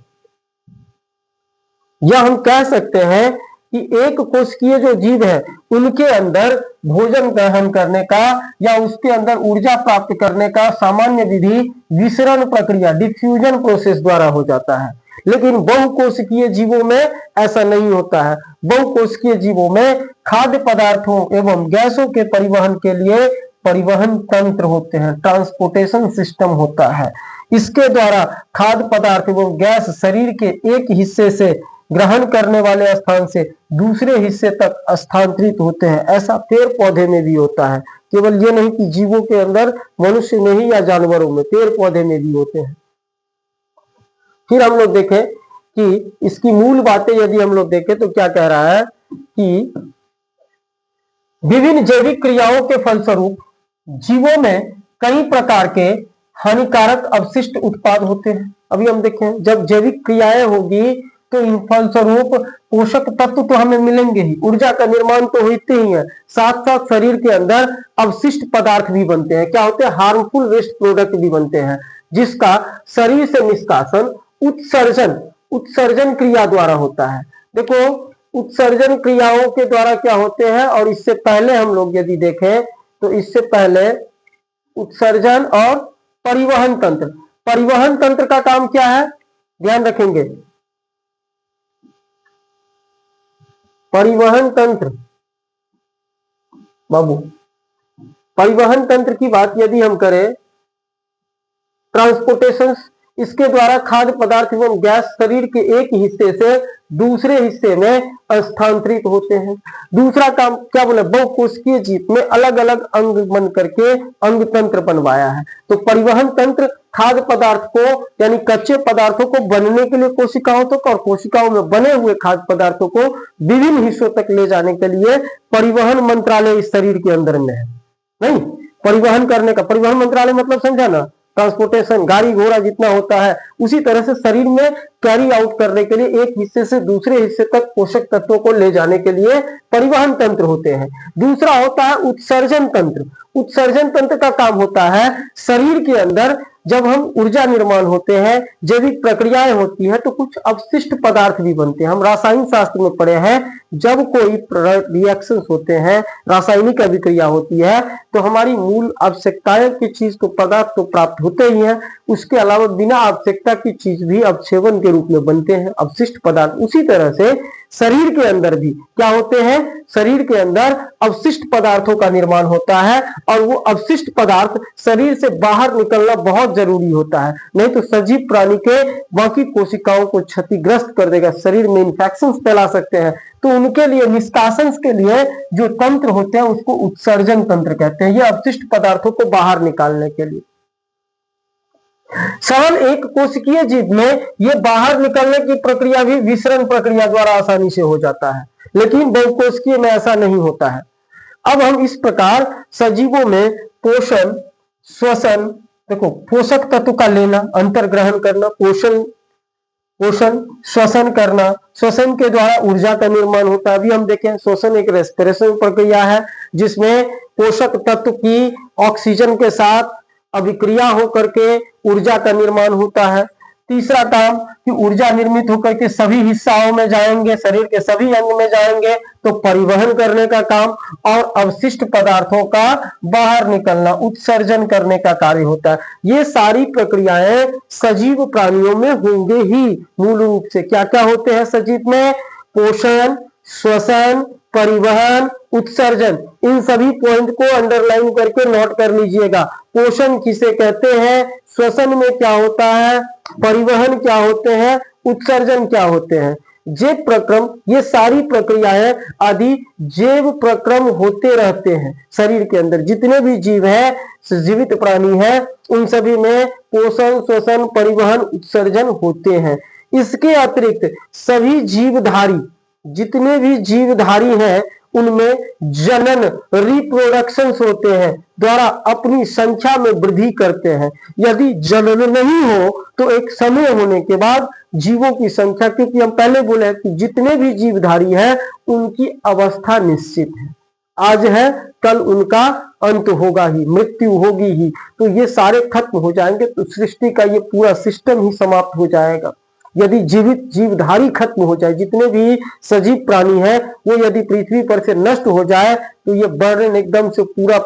या हम कह सकते हैं कि एक कोशिकीय जो जीव है उनके अंदर भोजन ग्रहण करने का या उसके अंदर ऊर्जा प्राप्त करने का सामान्य विधि विसरण प्रक्रिया, डिफ्यूजन प्रोसेस द्वारा हो जाता है। लेकिन बहुकोशिकीय जीवों में ऐसा नहीं होता है। बहुकोशिकीय जीवों में खाद्य पदार्थों एवं गैसों के परिवहन के लिए परिवहन तंत्र होते हैं, ट्रांसपोर्टेशन सिस्टम होता है। इसके द्वारा खाद्य पदार्थ एवं गैस शरीर के एक हिस्से से ग्रहण करने वाले स्थान से दूसरे हिस्से तक स्थानांतरित होते हैं। ऐसा पेड़ पौधे में भी होता है, केवल ये नहीं कि जीवों के अंदर, मनुष्य में ही या जानवरों में, पेड़ पौधे में भी होते हैं। फिर हम लोग देखें कि इसकी मूल बातें यदि हम लोग देखें तो क्या कह रहा है कि विभिन्न जैविक क्रियाओं के फलस्वरूप जीवों में कई प्रकार के हानिकारक अवशिष्ट उत्पाद होते हैं। अभी हम देखें, जब जैविक क्रियाएं होगी तो इन फलस्वरूप पोषक तत्व तो हमें मिलेंगे ही, ऊर्जा का निर्माण तो होते ही है, साथ साथ शरीर के अंदर अवशिष्ट पदार्थ भी बनते हैं। क्या होते हैं? हार्मफुल वेस्ट प्रोडक्ट भी बनते हैं, जिसका शरीर से निष्कासन उत्सर्जन उत्सर्जन क्रिया द्वारा होता है। देखो, उत्सर्जन क्रियाओं के द्वारा क्या होते हैं, और इससे पहले हम लोग यदि देखें तो इससे पहले उत्सर्जन और परिवहन तंत्र का काम क्या है, ध्यान रखेंगे। परिवहन तंत्र, बाबू, परिवहन तंत्र की बात यदि हम करें, ट्रांसपोर्टेशन, इसके द्वारा खाद्य पदार्थ एवं गैस शरीर के एक हिस्से से दूसरे हिस्से में स्थानांतरित होते हैं। दूसरा काम क्या बोले, बहुकोशिकीय जीव में अलग अलग अंग बन करके अंग तंत्र बनवाया है। तो परिवहन तंत्र खाद्य पदार्थ को यानी कच्चे पदार्थों को बनने के लिए कोशिकाओं तक और कोशिकाओं में बने हुए खाद्य पदार्थों को विभिन्न हिस्सों तक ले जाने के लिए परिवहन मंत्रालय इस शरीर के अंदर में है। नहीं, परिवहन करने का परिवहन मंत्रालय मतलब समझा ना, ट्रांसपोर्टेशन, गाड़ी घोड़ा जितना होता है उसी तरह से शरीर में कैरी आउट करने के लिए एक हिस्से से दूसरे हिस्से तक पोषक तत्वों को ले जाने के लिए परिवहन तंत्र होते हैं। दूसरा होता है उत्सर्जन तंत्र। उत्सर्जन तंत्र का काम होता है शरीर के अंदर जब हम ऊर्जा निर्माण होते हैं, जैविक प्रक्रियाएं होती है तो कुछ अवशिष्ट पदार्थ भी बनते हैं। हम रासायनिक शास्त्र में पढ़े हैं, जब कोई रिएक्शंस होते हैं, रासायनिक अभिक्रिया होती है तो हमारी मूल आवश्यकताएं की चीज तो पदार्थ तो प्राप्त होते ही हैं, उसके अलावा बिना आवश्यकता की चीज भी अवक्षेपण के रूप में बनते हैं, अवशिष्ट पदार्थ। उसी तरह से शरीर के अंदर भी क्या होते हैं, शरीर के अंदर अवशिष्ट पदार्थों का निर्माण होता है और वो अवशिष्ट पदार्थ शरीर से बाहर निकलना बहुत जरूरी होता है, नहीं तो सजीव प्राणी के बाकी कोशिकाओं को क्षतिग्रस्त कर देगा, शरीर में इंफेक्शन फैला सकते हैं। तो उनके लिए निष्कासन के लिए जो तंत्र होते हैं उसको उत्सर्जन तंत्र कहते हैं, ये अवशिष्ट पदार्थों को बाहर निकालने के लिए। सरल एक कोशिकीय जीव में ये बाहर निकलने की प्रक्रिया भी विसरण प्रक्रिया द्वारा आसानी से हो जाता है, लेकिन बहुकोशिकीय में ऐसा नहीं होता है। अब हम इस प्रकार सजीवों में पोषण, श्वसन, देखो पोषक तत्व का लेना, अंतर्ग्रहण करना, पोषण, श्वसन करना, श्वसन के द्वारा ऊर्जा का निर्माण होता है। अभी हम देखें, श्वसन एक रेस्पिरेशन प्रक्रिया है जिसमें पोषक तत्व की ऑक्सीजन के साथ अभिक्रिया होकर के ऊर्जा का निर्माण होता है। तीसरा काम कि ऊर्जा निर्मित होकर के सभी हिस्सों में जाएंगे, शरीर के सभी अंग में जाएंगे तो परिवहन करने का काम, और अवशिष्ट पदार्थों का बाहर निकलना, उत्सर्जन करने का कार्य होता है। ये सारी प्रक्रियाएं सजीव प्राणियों में होंगे ही। मूल रूप से क्या क्या होते हैं सजीव में, पोषण, श्वसन, परिवहन, उत्सर्जन, इन सभी पॉइंट को अंडरलाइन करके नोट कर लीजिएगा। पोषण किसे कहते हैं, श्वसन में क्या होता है, परिवहन क्या होते हैं, उत्सर्जन क्या होते हैं। जैव प्रक्रम, ये सारी प्रक्रियाएं आदि जैव प्रक्रम होते रहते हैं शरीर के अंदर। जितने भी जीव हैं, जीवित प्राणी हैं, उन सभी में पोषण, श्वसन, परिवहन, उत्सर्जन होते हैं। इसके अतिरिक्त सभी जीवधारी, जितने भी जीवधारी हैं उनमें जनन, रिप्रोडक्शन होते हैं, द्वारा अपनी संख्या में वृद्धि करते हैं। यदि जनन नहीं हो तो एक समय होने के बाद जीवों की संख्या, क्योंकि हम पहले बोले कि जितने भी जीवधारी हैं उनकी अवस्था निश्चित है, आज है कल उनका अंत होगा ही, मृत्यु होगी ही, तो ये सारे खत्म हो जाएंगे तो सृष्टि का ये पूरा सिस्टम ही समाप्त हो जाएगा। यदि जीवित जीवधारी खत्म हो जाए, जितने भी सजीव प्राणी हैं वो यदि पृथ्वी पर से नष्ट हो जाए तो ये वर्णन एकदम से पूरा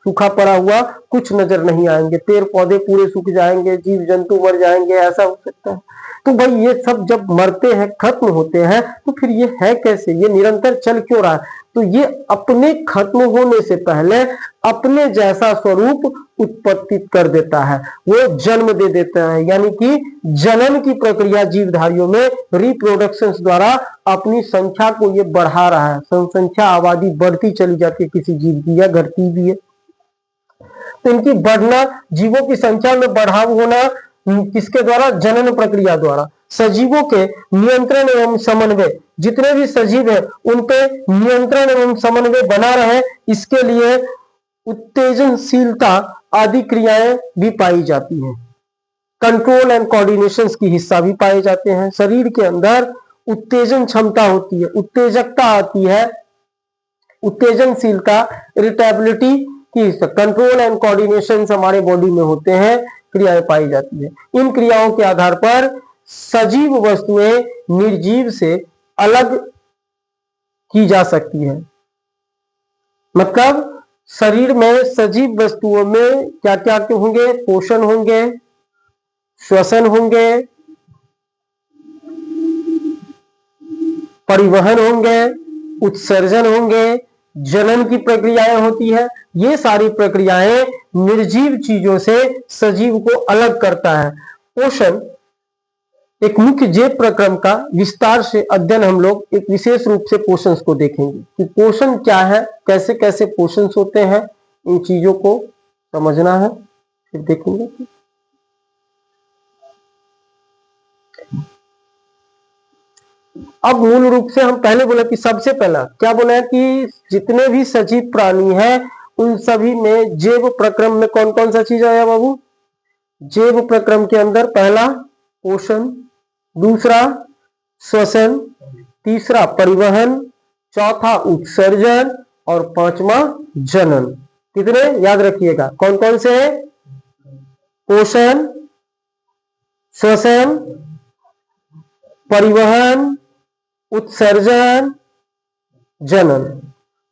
सूखा पड़ा हुआ कुछ नजर नहीं आएंगे, पेड़ पौधे पूरे सूख जाएंगे, जीव जंतु मर जाएंगे, ऐसा हो सकता है। तो भाई ये सब जब मरते हैं, खत्म होते हैं, तो फिर ये है कैसे, ये निरंतर चल क्यों रहा है? तो ये अपने खत्म होने से पहले अपने जैसा स्वरूप उत्पत्ति कर देता है, वो जन्म दे देता है, यानी कि जनन की प्रक्रिया जीवधारियों में रिप्रोडक्शन द्वारा अपनी संख्या को ये बढ़ा रहा है। संख्या आबादी बढ़ती चली जाती है किसी जीव की, या घटती भी है। तो इनकी बढ़ना, जीवों की संख्या में बढ़ाव होना किसके द्वारा, जनन प्रक्रिया द्वारा। सजीवों के नियंत्रण एवं समन्वय, जितने भी सजीव है उन पे नियंत्रण एवं समन्वय बना रहे, इसके लिए उत्तेजनशीलता आदि क्रियाएं भी पाई जाती हैं। कंट्रोल एंड कोऑर्डिनेशन की हिस्सा भी पाए जाते हैं। शरीर के अंदर उत्तेजन क्षमता होती है, उत्तेजकता आती है, उत्तेजनशीलता, इरिटेबिलिटी की हिस्सा, कंट्रोल एंड कोऑर्डिनेशन हमारे बॉडी में होते हैं, क्रियाएं पाई जाती है। इन क्रियाओं के आधार पर सजीव वस्तुएं निर्जीव से अलग की जा सकती है। मतलब शरीर में सजीव वस्तुओं में क्या क्या होंगे? पोषण होंगे, श्वसन होंगे, परिवहन होंगे, उत्सर्जन होंगे, जनन की प्रक्रियाएं होती है। ये सारी प्रक्रियाएं निर्जीव चीजों से सजीव को अलग करता है। पोषण एक मुख्य जैव प्रक्रम का विस्तार से अध्ययन हम लोग एक विशेष रूप से पोषण को देखेंगे कि पोषण क्या है, कैसे कैसे पोषण होते हैं, इन चीजों को समझना है, फिर देखेंगे। अब मूल रूप से हम पहले बोला कि सबसे पहला क्या बोला है कि जितने भी सजीव प्राणी हैं उन सभी में जैव प्रक्रम में कौन कौन सा चीज आया बाबू? जैव प्रक्रम के अंदर पहला पोषण, दूसरा श्वसन, तीसरा परिवहन, चौथा उत्सर्जन और पांचवा जनन। कितने याद रखिएगा? कौन कौन से हैं? पोषण, श्वसन, परिवहन, उत्सर्जन, जनन।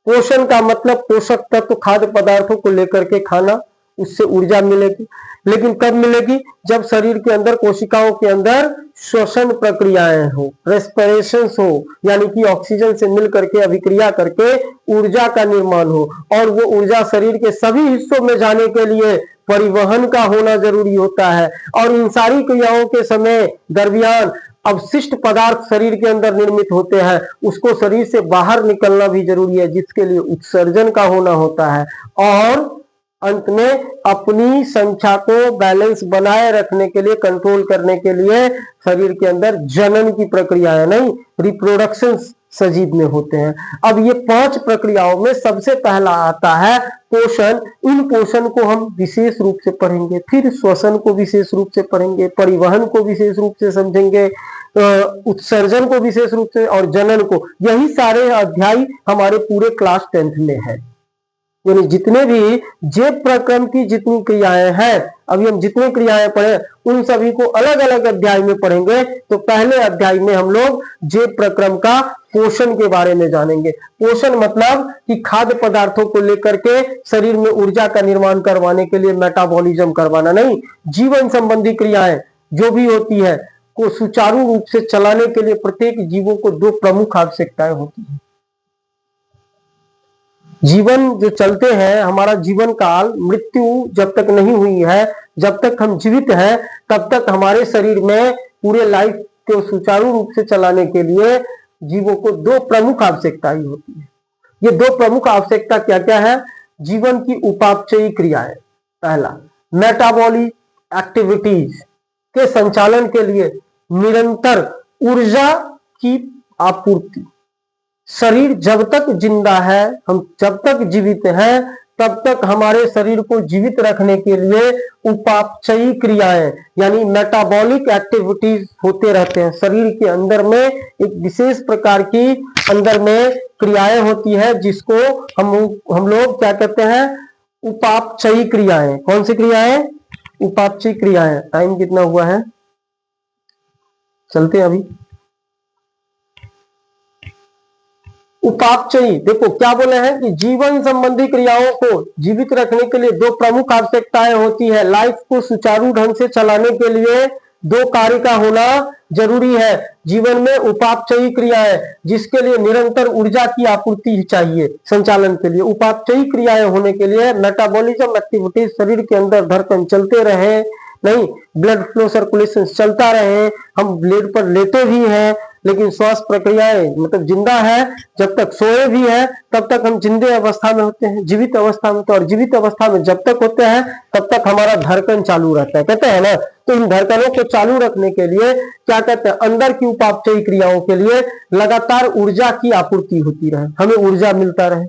पोषण का मतलब पोषक तत्व खाद्य पदार्थों को लेकर के खाना, उससे ऊर्जा मिलेगी। लेकिन कब मिलेगी? जब शरीर के अंदर, कोशिकाओं के अंदर श्वसन प्रक्रियाएं हो, रेस्पिरेशन हो, यानी कि ऑक्सीजन से मिल करके अभिक्रिया करके ऊर्जा का निर्माण हो, और वो ऊर्जा शरीर के सभी हिस्सों में जाने के लिए परिवहन का होना जरूरी होता है। और इन सारी क्रियाओं के समय दरमियान अवशिष्ट पदार्थ शरीर के अंदर निर्मित होते हैं, उसको शरीर से बाहर निकलना भी जरूरी है, जिसके लिए उत्सर्जन का होना होता है। और अंत में अपनी संख्या को बैलेंस बनाए रखने के लिए, कंट्रोल करने के लिए शरीर के अंदर जनन की प्रक्रिया है, नहीं रिप्रोडक्शन सजीव में होते हैं। अब ये 5 प्रक्रियाओं में सबसे पहला आता है पोषण। इन पोषण को हम विशेष रूप से पढ़ेंगे, फिर श्वसन को विशेष रूप से पढ़ेंगे, परिवहन को विशेष रूप से समझेंगे, उत्सर्जन को विशेष रूप से, और जनन को। यही सारे अध्याय हमारे पूरे क्लास 10th में है। यानी जितने भी जैव प्रक्रम की जितनी क्रियाएं हैं, अभी हम जितनी क्रियाएं पढ़े उन सभी को अलग अलग अध्याय में पढ़ेंगे। तो पहले अध्याय में हम लोग जैव प्रक्रम का पोषण के बारे में जानेंगे। पोषण मतलब कि खाद्य पदार्थों को लेकर के शरीर में ऊर्जा का निर्माण करवाने के लिए मेटाबॉलिज्म करवाना, नहीं, जीवन संबंधी क्रियाएं जो भी होती है को सुचारू रूप से चलाने के लिए प्रत्येक जीवों को 2 प्रमुख आवश्यकताएं होती है। जीवन जो चलते हैं, हमारा जीवन काल, मृत्यु जब तक नहीं हुई है, जब तक हम जीवित हैं, तब तक हमारे शरीर में पूरे लाइफ को सुचारू रूप से चलाने के लिए जीवों को 2 प्रमुख आवश्यकताएं होती है। ये 2 प्रमुख आवश्यकता क्या क्या है? जीवन की उपापचयी क्रियाएं, पहला मेटाबॉलिक एक्टिविटीज के संचालन के लिए निरंतर ऊर्जा की आपूर्ति। शरीर जब तक जिंदा है, हम जब तक जीवित हैं, तब तक हमारे शरीर को जीवित रखने के लिए उपापचयी क्रियाएं यानी मेटाबॉलिक एक्टिविटीज होते रहते हैं। शरीर के अंदर में एक विशेष प्रकार की अंदर में क्रियाएं होती है, जिसको हम लोग क्या कहते हैं? उपापचयी क्रियाएं। कौन सी क्रियाएं? उपापचयी क्रियाएं। टाइम कितना हुआ है? चलते हैं अभी। उपापचयी, देखो क्या बोले हैं कि जीवन संबंधी क्रियाओं को जीवित रखने के लिए 2 प्रमुख आवश्यकताएं होती है। लाइफ को सुचारू ढंग से चलाने के लिए 2 कार्य का होना जरूरी है। जीवन में उपापचयी क्रियाएं, जिसके लिए निरंतर ऊर्जा की आपूर्ति चाहिए संचालन के लिए। उपापचयी क्रियाएं होने के लिए मेटाबॉलिज्म एक्टिविटीज, शरीर के अंदर धड़कन चलते रहे, नहीं, ब्लड फ्लो सर्कुलेशन चलता रहे, हम बेड पर लेटे भी हैं, लेकिन श्वास प्रक्रियाएं मतलब जिंदा है, जब तक सोए भी है तब तक हम जिंदे अवस्था में होते हैं, जीवित अवस्था में। तो और जीवित अवस्था में जब तक होते हैं तब तक हमारा धड़कन चालू रहता है, कहते हैं ना। तो इन धड़कनों को चालू रखने के लिए क्या कहते हैं, अंदर की उपापचयी क्रियाओं के लिए लगातार ऊर्जा की आपूर्ति होती रहे, हमें ऊर्जा मिलता रहे।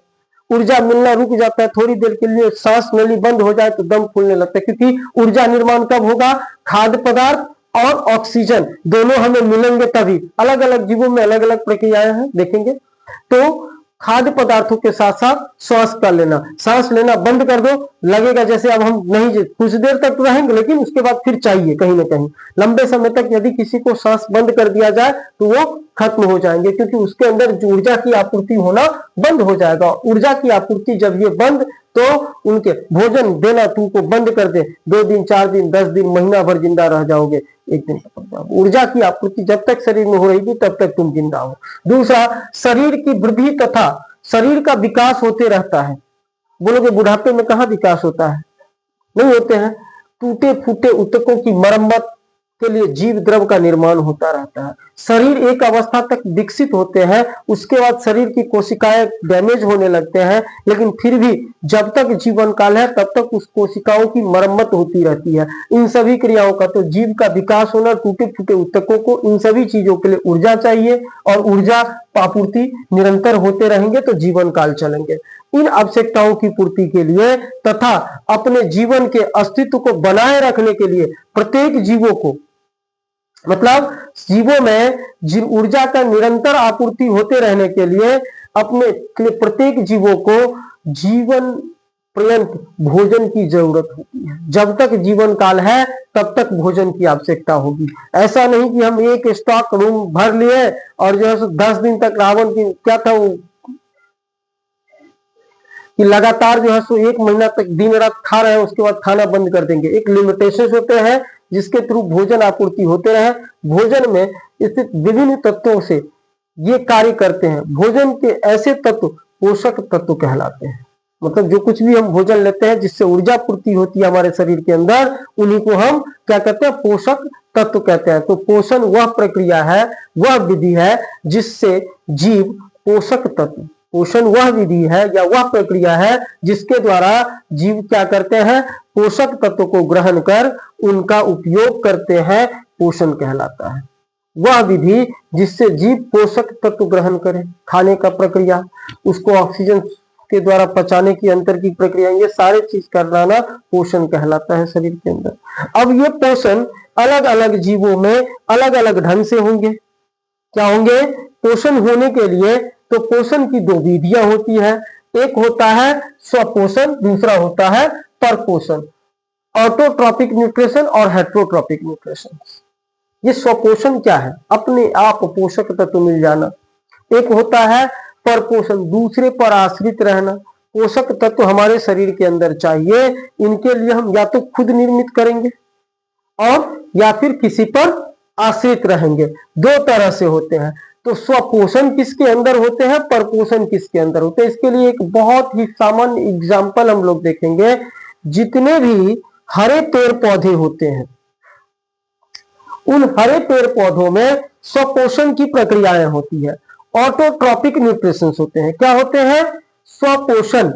ऊर्जा मिलना रुक जाता है थोड़ी देर के लिए, सांस नली बंद हो जाए तो दम फूलने लगता है, क्योंकि ऊर्जा निर्माण कब होगा, खाद्य पदार्थ और ऑक्सीजन दोनों हमें मिलेंगे तभी। अलग अलग जीवों में अलग अलग प्रक्रियाएं हैं, देखेंगे। तो खाद्य पदार्थों के साथ साथ श्वास कर लेना, सांस लेना बंद कर दो, लगेगा जैसे अब हम नहीं, कुछ देर तक रहेंगे लेकिन उसके बाद फिर चाहिए कहीं ना कहीं। लंबे समय तक यदि किसी को सांस बंद कर दिया जाए तो वो खत्म हो जाएंगे, क्योंकि उसके अंदर जो ऊर्जा की आपूर्ति होना बंद हो जाएगा। ऊर्जा की आपूर्ति जब ये बंद, तो उनके भोजन देना तुमको बंद कर दे, 2 दिन 4 दिन 10 दिन महीना भर जिंदा रह जाओगे, एक दिन टपक जाओगे। ऊर्जा की आपूर्ति जब तक शरीर में हो रहेगी तब तक तुम जिंदा हो। दूसरा, शरीर की वृद्धि तथा शरीर का विकास होते रहता है। बोलोगे बुढ़ापे में कहाँ विकास होता है, नहीं होते हैं। टूटे फूटे ऊतकों की मरम्मत के लिए जीव द्रव का निर्माण होता रहता है। शरीर एक अवस्था तक विकसित होते हैं, उसके बाद शरीर की कोशिकाएं डैमेज होने लगते हैं, लेकिन फिर भी जब तक जीवन काल है तब तक उस कोशिकाओं की मरम्मत होती रहती है। इन सभी क्रियाओं का, तो जीव का विकास होना, टूटे फूटे ऊतकों को, इन सभी चीजों के लिए ऊर्जा चाहिए, और ऊर्जा आपूर्ति निरंतर होते रहेंगे तो जीवन काल चलेंगे। इन आवश्यकताओं की पूर्ति के लिए तथा अपने जीवन के अस्तित्व को बनाए रखने के लिए प्रत्येक जीवों को, मतलब जीवों में जिन ऊर्जा का निरंतर आपूर्ति होते रहने के लिए अपने प्रत्येक जीवों को जीवन पर्यंत भोजन की जरूरत होती है। जब तक जीवन काल है तब तक भोजन की आवश्यकता होगी। ऐसा नहीं कि हम एक स्टॉक रूम भर लिए और जो है 10 दिन तक रावण की क्या था वो, कि लगातार जो है सो 1 महीना तक दिन रात खा रहे हैं, उसके बाद खाना बंद कर देंगे। एक लिमिटेशन होते हैं जिसके थ्रू भोजन आपूर्ति होते रहे। भोजन में स्थित विभिन्न तत्वों से ये कार्य करते हैं। भोजन के ऐसे तत्व पोषक तत्व कहलाते हैं। मतलब जो कुछ भी हम भोजन लेते हैं जिससे ऊर्जा पूर्ति होती है हमारे शरीर के अंदर, उन्हीं को हम क्या कहते हैं, पोषक तत्व कहते हैं। तो पोषण वह प्रक्रिया है, वह विधि है जिससे जीव पोषक तत्व, पोषण वह विधि है या वह प्रक्रिया है जिसके द्वारा जीव क्या करते हैं, पोषक तत्व को ग्रहण कर उनका उपयोग करते हैं, पोषण कहलाता है। वह विधि जिससे जीव पोषक तत्व ग्रहण करे, खाने का प्रक्रिया, उसको ऑक्सीजन के द्वारा पचाने की अंतर की प्रक्रिया, ये सारे चीज करना पोषण कहलाता है शरीर के अंदर। अब ये पोषण अलग अलग जीवों में अलग अलग ढंग से होंगे। क्या होंगे, पोषण होने के लिए तो पोषण की 2 विधियां होती है। एक होता है स्वपोषण, दूसरा होता है परपोषण। ऑटोट्रॉपिक न्यूट्रिशन और हेट्रोट्रॉपिक न्यूट्रिशन। ये स्वपोषण क्या है, अपने आप पोषक तत्व मिल जाना। एक होता है परपोषण, दूसरे पर आश्रित रहना। पोषक तत्व हमारे शरीर के अंदर चाहिए, इनके लिए हम या तो खुद निर्मित करेंगे और या फिर किसी पर आश्रित रहेंगे। 2 तरह से होते हैं। तो स्वपोषण किसके अंदर होते हैं, परपोषण किसके अंदर होते हैं। इसके लिए एक बहुत ही सामान्य एग्जाम्पल हम लोग देखेंगे। जितने भी हरे पेड़ पौधे होते हैं, उन हरे पेड़ पौधों में स्वपोषण की प्रक्रियाएं होती है। ऑटोट्रॉपिक न्यूट्रिशन होते हैं। क्या होते हैं, स्वपोषण,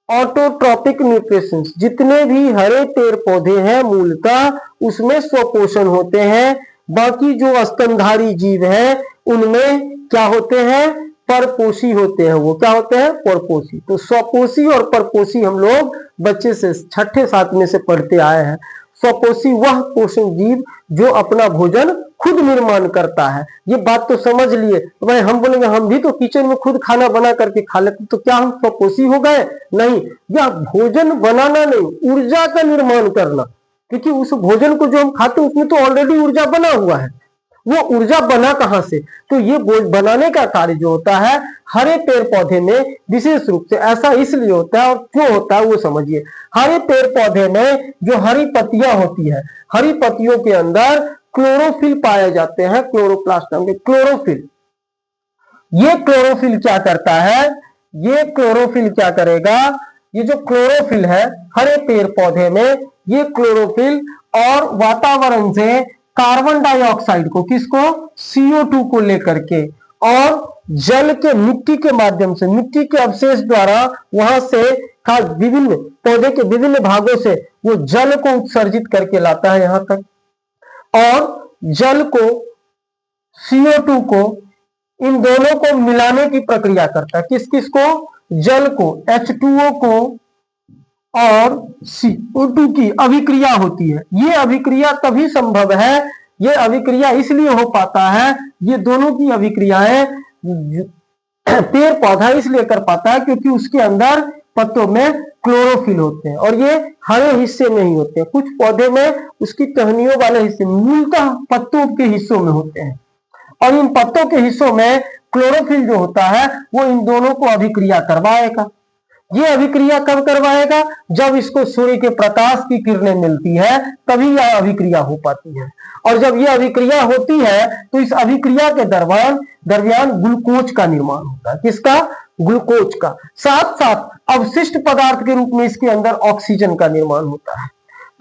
ऑटोट्रॉपिक न्यूट्रिशन। जितने भी हरे पेड़ पौधे हैं मूलतः उसमें स्वपोषण होते हैं। बाकी जो स्तनधारी जीव हैं उनमें क्या होते हैं, परपोषी होते हैं। वो क्या होते हैं, परपोषी। तो स्वपोषी और परपोषी हम लोग बच्चे से 6ठे 7वें से पढ़ते आए हैं। स्वपोषी वह पोषण जीव जो अपना भोजन खुद निर्माण करता है। ये बात तो समझ लिए। तो भाई हम बोलेंगे हम भी तो किचन में खुद खाना बना करके खा लेते, तो क्या हम स्वपोषी हो गए? नहीं, यह भोजन बनाना नहीं, ऊर्जा का निर्माण करना। क्योंकि उस भोजन को जो हम खाते हैं उसमें तो ऑलरेडी ऊर्जा बना हुआ है। वो ऊर्जा बना कहां से? तो ये बनाने का कार्य जो होता है हरे पेड़ पौधे में विशेष रूप से ऐसा इसलिए होता है, और क्यों होता है वो समझिए। हरे पेड़ पौधे में जो हरी पत्तियां होती है, हरी पत्तियों के अंदर क्लोरोफिल पाए जाते हैं, क्लोरोप्लास्ट नाम के क्लोरोफिल। ये क्लोरोफिल क्या करता है, ये क्लोरोफिल क्या करेगा, ये जो क्लोरोफिल है हरे पेड़ पौधे में, ये क्लोरोफिल और वातावरण से कार्बन डाइऑक्साइड को, किसको, CO2 को लेकर के, और जल के, मिट्टी के माध्यम से, मिट्टी के अवशेष द्वारा वहां से विभिन्न पौधे के विभिन्न भागों से वो जल को उत्सर्जित करके लाता है यहां तक, और जल को, CO2 को, इन दोनों को मिलाने की प्रक्रिया करता है। किस किस को, जल को, H2O को और CO2 की अभिक्रिया होती है। ये अभिक्रिया तभी संभव है, ये अभिक्रिया इसलिए हो पाता है, ये दोनों की अभिक्रियाएं पेड़ पौधा इसलिए कर पाता है क्योंकि उसके अंदर पत्तों में क्लोरोफिल होते हैं, और ये हरे हिस्से में ही होते हैं, कुछ पौधे में उसकी टहनियों वाले हिस्से, मूलतः पत्तों के हिस्सों में होते हैं, और इन पत्तों के हिस्सों में क्लोरोफिल जो होता है वो इन दोनों को अभिक्रिया करवाएगा। ये अभिक्रिया कब करवाएगा, जब इसको सूर्य के प्रकाश की किरणें मिलती है तभी यह अभिक्रिया हो पाती है, और जब यह अभिक्रिया होती है तो इस अभिक्रिया के दरमियान ग्लूकोज का निर्माण होता है। किसका, ग्लूकोज का। साथ साथ अवशिष्ट पदार्थ के रूप में इसके अंदर ऑक्सीजन का निर्माण होता है।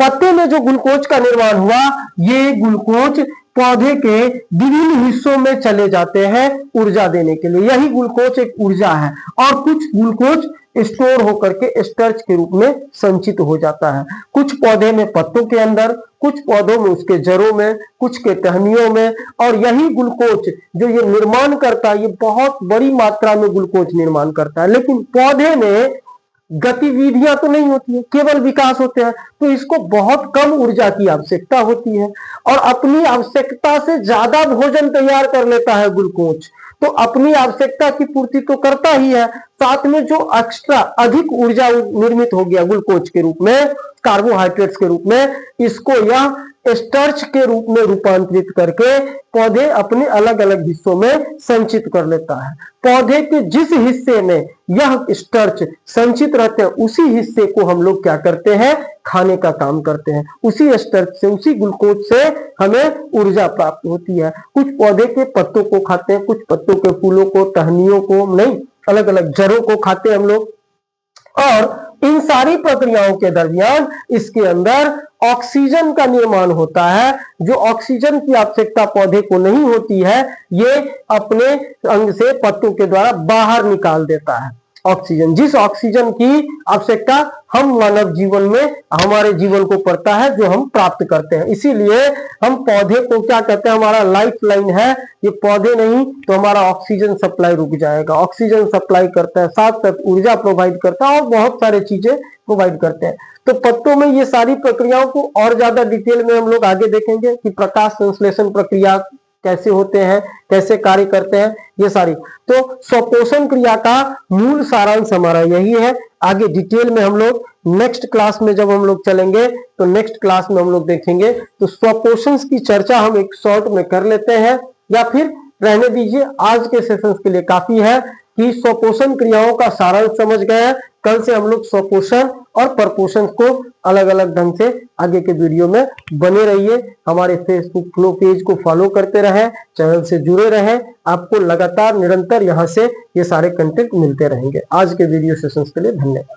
पत्ते में जो ग्लूकोज का निर्माण हुआ, ये ग्लूकोज पौधे के विभिन्न हिस्सों में चले जाते हैं ऊर्जा देने के लिए। यही ग्लूकोज एक ऊर्जा है, और कुछ ग्लूकोज स्टोर होकर के स्टार्च के रूप में संचित हो जाता है। कुछ पौधे में पत्तों के अंदर, कुछ पौधों में उसके जड़ों में, कुछ के टहनियों में, और यही ग्लूकोज जो ये निर्माण करता है, ये बहुत बड़ी मात्रा में ग्लूकोज निर्माण करता है। लेकिन पौधे में गतिविधियां तो नहीं होती है, केवल विकास होते हैं, तो इसको बहुत कम ऊर्जा की आवश्यकता होती है, और अपनी आवश्यकता से ज्यादा भोजन तैयार कर लेता है ग्लूकोज। तो अपनी आवश्यकता की पूर्ति तो करता ही है, साथ में जो एक्स्ट्रा अधिक ऊर्जा निर्मित हो गया ग्लूकोज के रूप में, कार्बोहाइड्रेट्स के रूप में, इसको यह स्टार्च के रूप में रूपांतरित करके पौधे अपने अलग अलग हिस्सों में संचित कर लेता है। पौधे के जिस हिस्से में यह स्टार्च संचित रहते हैं, उसी हिस्से को हम लोग क्या करते हैं, खाने का काम करते हैं। उसी स्टार्च से, उसी ग्लूकोज से हमें ऊर्जा प्राप्त होती है। कुछ पौधे के पत्तों को खाते हैं, कुछ पत्तों के फूलों को, टहनियों को नहीं, अलग अलग जड़ों को खाते हैं हम लोग। और इन सारी प्रक्रियाओं के दरमियान इसके अंदर ऑक्सीजन का निर्माण होता है। जो ऑक्सीजन की आवश्यकता पौधे को नहीं होती है, ये अपने अंग से पत्तों के द्वारा बाहर निकाल देता है ऑक्सीजन। जिस ऑक्सीजन की आवश्यकता हम मानव जीवन में, हमारे जीवन को पड़ता है, जो हम प्राप्त करते हैं। इसीलिए हम पौधे को क्या कहते हैं, हमारा लाइफ लाइन है। ये पौधे नहीं तो हमारा ऑक्सीजन सप्लाई रुक जाएगा। ऑक्सीजन सप्लाई करता है, साथ साथ ऊर्जा प्रोवाइड करता है, और बहुत सारे चीजें प्रोवाइड करते हैं। तो पत्तों में ये सारी प्रक्रियाओं को और ज्यादा डिटेल में हम लोग आगे देखेंगे कि प्रकाश संश्लेषण प्रक्रिया कैसे होते हैं, कैसे कार्य करते हैं, ये सारी। तो स्वपोषण क्रिया का मूल सारांश हमारा यही है। आगे डिटेल में हम लोग नेक्स्ट क्लास में जब हम लोग चलेंगे, तो नेक्स्ट क्लास में हम लोग देखेंगे। तो स्वपोषण की चर्चा हम एक शॉर्ट में कर लेते हैं, या फिर रहने दीजिए, आज के सेशंस के लिए काफी है कि स्वपोषण क्रियाओं का सारांश समझ गए। कल से हम लोग स्वपोषण और परपोषण को अलग अलग ढंग से आगे के वीडियो में बने रहिए। हमारे फेसबुक फ्लो पेज को फॉलो करते रहें, चैनल से जुड़े रहें, आपको लगातार निरंतर यहाँ से ये सारे कंटेंट मिलते रहेंगे। आज के वीडियो सेशंस के लिए धन्यवाद।